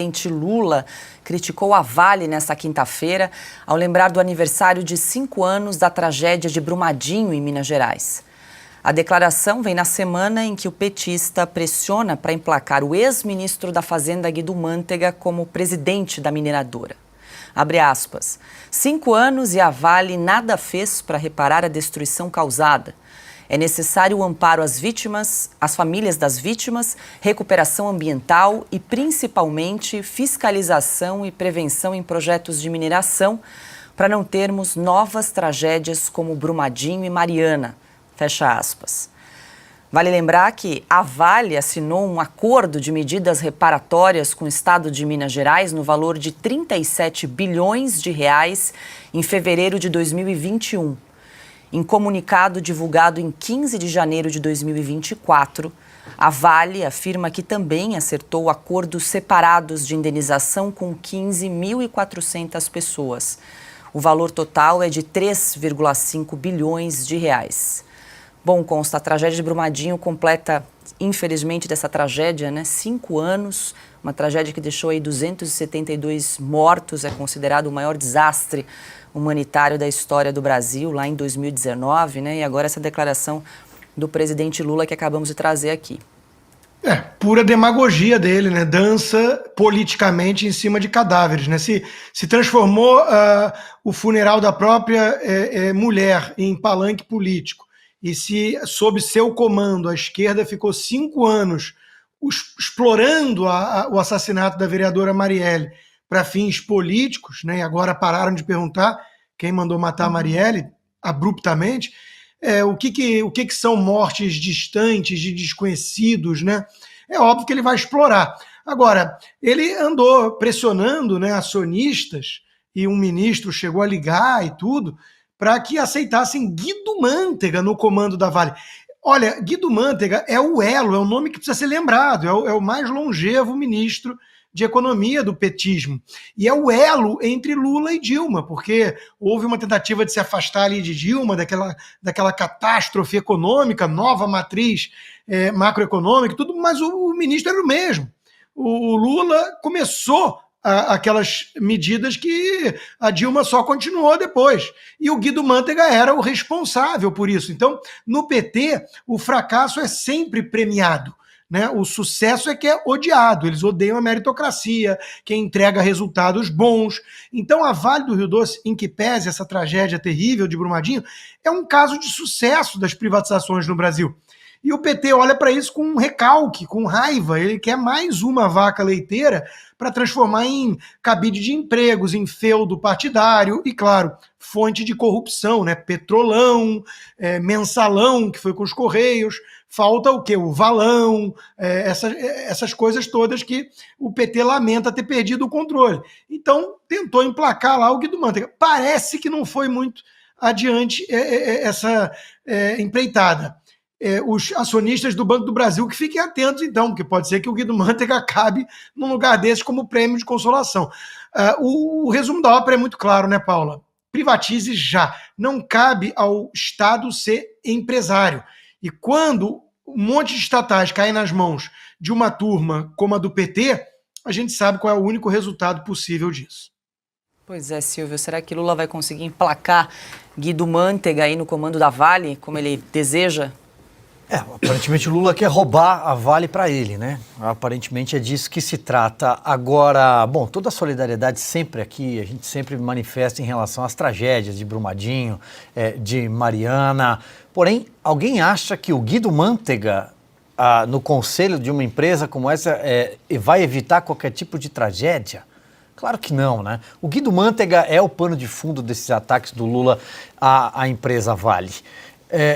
presidente Lula criticou a Vale nesta quinta-feira ao lembrar do aniversário de 5 anos da tragédia de Brumadinho, em Minas Gerais. A declaração vem na semana em que o petista pressiona para emplacar o ex-ministro da Fazenda, Guido Mantega, como presidente da mineradora. Abre aspas. 5 anos e a Vale nada fez para reparar a destruição causada. É necessário o amparo às vítimas, às famílias das vítimas, recuperação ambiental e, principalmente, fiscalização e prevenção em projetos de mineração para não termos novas tragédias como Brumadinho e Mariana. Fecha aspas. Vale lembrar que a Vale assinou um acordo de medidas reparatórias com o Estado de Minas Gerais no valor de 37 bilhões de reais em fevereiro de 2021. Em comunicado divulgado em 15 de janeiro de 2024, a Vale afirma que também acertou acordos separados de indenização com 15.400 pessoas. O valor total é de 3,5 bilhões de reais. Bom, consta, a tragédia de Brumadinho completa, infelizmente, dessa tragédia, 5 anos, uma tragédia que deixou aí 272 mortos, é considerado o maior desastre humanitário da história do Brasil, lá em 2019, e agora essa declaração do presidente Lula que acabamos de trazer aqui. Pura demagogia dele, dança politicamente em cima de cadáveres, Se transformou o funeral da própria mulher em palanque político, e se, sob seu comando, a esquerda ficou 5 anos explorando o assassinato da vereadora Marielle para fins políticos, e agora pararam de perguntar quem mandou matar a Marielle abruptamente, o que são mortes distantes, de desconhecidos, É óbvio que ele vai explorar. Agora, ele andou pressionando acionistas, e um ministro chegou a ligar e tudo, para que aceitassem Guido Mantega no comando da Vale. Olha, Guido Mantega é o elo, é o nome que precisa ser lembrado, é o mais longevo ministro de economia do petismo. E é o elo entre Lula e Dilma, porque houve uma tentativa de se afastar ali de Dilma, daquela catástrofe econômica, nova matriz macroeconômica, tudo, mas o ministro era o mesmo. O Lula começou aquelas medidas que a Dilma só continuou depois. E o Guido Mantega era o responsável por isso. Então, no PT, o fracasso é sempre premiado. O sucesso é que é odiado, eles odeiam a meritocracia, quem entrega resultados bons. Então a Vale do Rio Doce, em que pese essa tragédia terrível de Brumadinho, é um caso de sucesso das privatizações no Brasil. E o PT olha para isso com um recalque, com raiva, ele quer mais uma vaca leiteira para transformar em cabide de empregos, em feudo partidário e, claro, fonte de corrupção, Petrolão, mensalão, que foi com os Correios. Falta o quê? O valão, essas coisas todas que o PT lamenta ter perdido o controle. Então, tentou emplacar lá o Guido Mantega. Parece que não foi muito adiante essa empreitada. Os acionistas do Banco do Brasil que fiquem atentos, então, porque pode ser que o Guido Mantega acabe num lugar desse como prêmio de consolação. O resumo da ópera é muito claro, Paula? Privatize já. Não cabe ao Estado ser empresário. E quando um monte de estatais caem nas mãos de uma turma como a do PT, a gente sabe qual é o único resultado possível disso. Pois é, Silvio, será que Lula vai conseguir emplacar Guido Mantega aí no comando da Vale, como ele deseja? Aparentemente Lula quer roubar a Vale para ele, Aparentemente é disso que se trata. Agora, toda a solidariedade sempre aqui, a gente sempre manifesta em relação às tragédias de Brumadinho, de Mariana. Porém, alguém acha que o Guido Mantega, no conselho de uma empresa como essa, vai evitar qualquer tipo de tragédia? Claro que não, O Guido Mantega é o pano de fundo desses ataques do Lula à empresa Vale.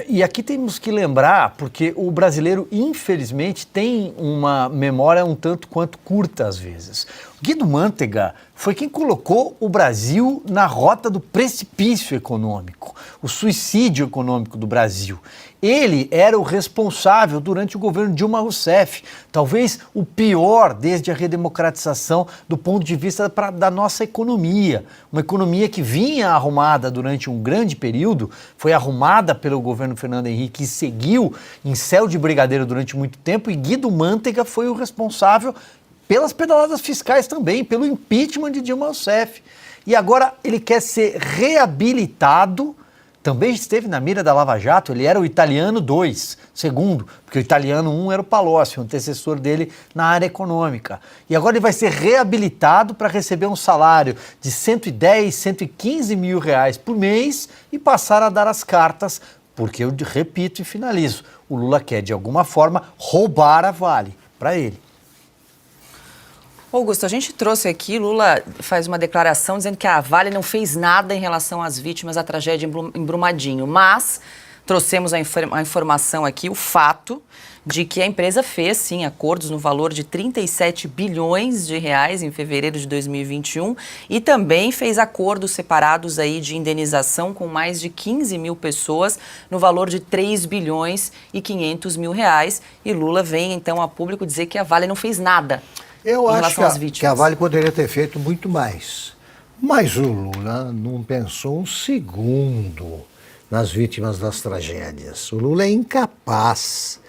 E aqui temos que lembrar, porque o brasileiro, infelizmente, tem uma memória um tanto quanto curta às vezes. Guido Mantega foi quem colocou o Brasil na rota do precipício econômico, o suicídio econômico do Brasil. Ele era o responsável durante o governo Dilma Rousseff, talvez o pior desde a redemocratização do ponto de vista da nossa economia. Uma economia que vinha arrumada durante um grande período, foi arrumada pelo governo Fernando Henrique e seguiu em céu de brigadeiro durante muito tempo, e Guido Mantega foi o responsável pelas pedaladas fiscais também, pelo impeachment de Dilma Rousseff. E agora ele quer ser reabilitado. Também esteve na mira da Lava Jato, ele era o italiano 2, segundo, porque o italiano 1 era o Palocci, o antecessor dele na área econômica. E agora ele vai ser reabilitado para receber um salário de 110, 115 mil reais por mês e passar a dar as cartas, porque eu repito e finalizo, o Lula quer de alguma forma roubar a Vale para ele. Augusto, a gente trouxe aqui, Lula faz uma declaração dizendo que a Vale não fez nada em relação às vítimas da tragédia em Brumadinho, mas trouxemos a informação aqui, o fato de que a empresa fez, sim, acordos no valor de 37 bilhões de reais em fevereiro de 2021 e também fez acordos separados aí de indenização com mais de 15 mil pessoas no valor de 3 bilhões e 500 mil reais. E Lula vem, então, a público dizer que a Vale não fez nada. Eu acho que a Vale poderia ter feito muito mais. Mas o Lula não pensou um segundo nas vítimas das tragédias. O Lula é incapaz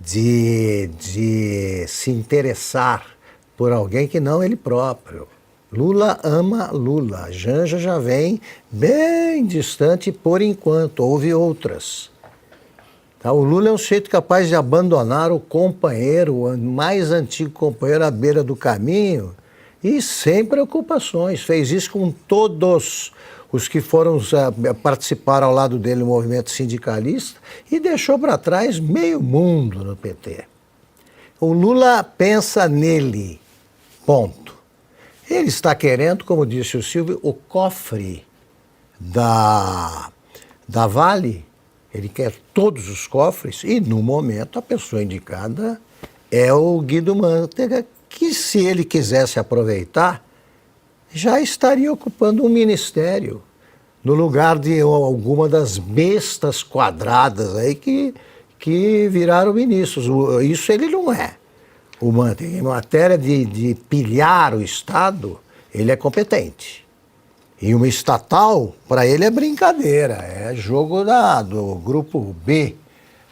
de se interessar por alguém que não ele próprio. Lula ama Lula. Janja já vem bem distante por enquanto. Houve outras. O Lula é um sujeito capaz de abandonar o companheiro, o mais antigo companheiro à beira do caminho e sem preocupações. Fez isso com todos os que foram participar ao lado dele no movimento sindicalista e deixou para trás meio mundo no PT. O Lula pensa nele, ponto. Ele está querendo, como disse o Silvio, o cofre da Vale. Ele quer todos os cofres e, no momento, a pessoa indicada é o Guido Mantega, que, se ele quisesse aproveitar, já estaria ocupando um ministério, no lugar de alguma das bestas quadradas aí que viraram ministros. Isso ele não é. O Mantega, em matéria de pilhar o Estado, ele é competente. E uma estatal, para ele, é brincadeira, é jogo do grupo B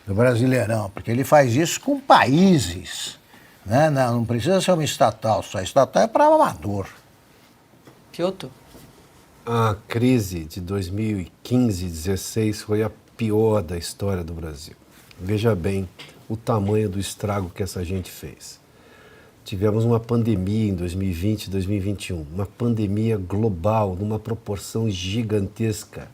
do Brasileirão, porque ele faz isso com países, né? Não precisa ser uma estatal só, estatal é para amador. Piotr? A crise de 2015 e 2016 foi a pior da história do Brasil. Veja bem o tamanho do estrago que essa gente fez. Tivemos uma pandemia em 2020 e 2021, uma pandemia global, numa proporção gigantesca.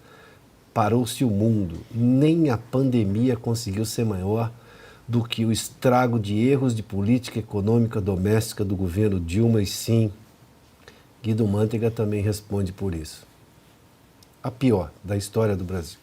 Parou-se o mundo. Nem a pandemia conseguiu ser maior do que o estrago de erros de política econômica doméstica do governo Dilma, e sim, Guido Mantega também responde por isso. A pior da história do Brasil.